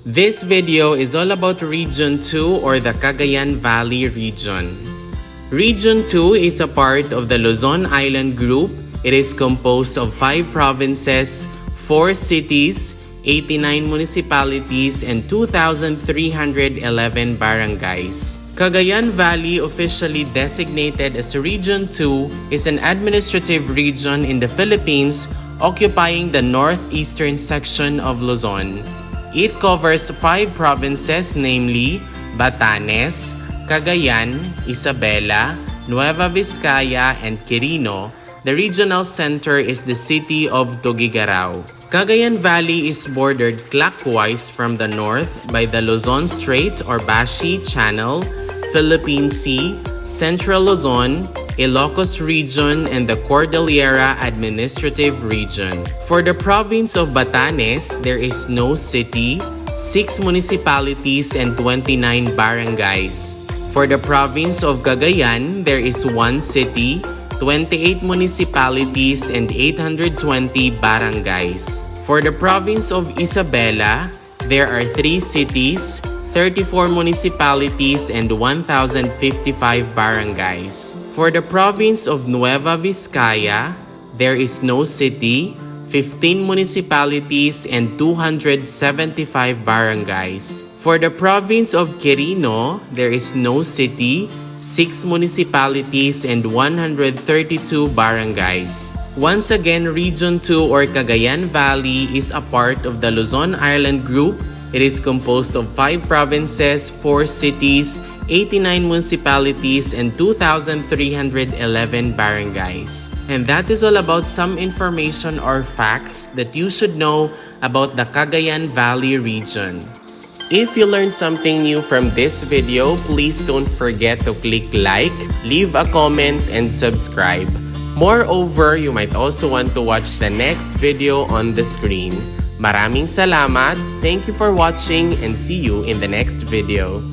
This video is all about Region 2 or the Cagayan Valley region. Region 2 is a part of the Luzon Island Group. It is composed of 5 provinces, 4 cities, 89 municipalities, and 2,311 barangays. Cagayan Valley, officially designated as Region 2, is an administrative region in the Philippines occupying the northeastern section of Luzon. It covers 5 provinces, namely Batanes, Cagayan, Isabela, Nueva Vizcaya, and Quirino. The regional center is the city of 𝗪𝗪𝗢𝗪. Cagayan Valley is bordered clockwise from the north by the Luzon Strait or Bashi Channel, Philippine Sea, Central Luzon, Ilocos Region, and the Cordillera Administrative Region. For the province of Batanes, there is no city, 6 municipalities, and 29 barangays. For the province of Cagayan, there is 1 city, 28 municipalities, and 820 barangays. For the province of Isabela, there are 3 cities, 34 municipalities, and 1,055 barangays. For the province of Nueva Vizcaya, there is no city, 15 municipalities, and 275 barangays. For the province of Quirino, there is no city, 6 municipalities, and 132 barangays. Once again, Region 2 or Cagayan Valley is a part of the Luzon Island Group. It is composed of 5 provinces, 4 cities, 89 municipalities, and 2,311 barangays. And that is all about some information or facts that you should know about the Cagayan Valley region. If you learned something new from this video, please don't forget to click like, leave a comment, and subscribe. Moreover, you might also want to watch the next video on the screen. Maraming salamat, thank you for watching, and see you in the next video.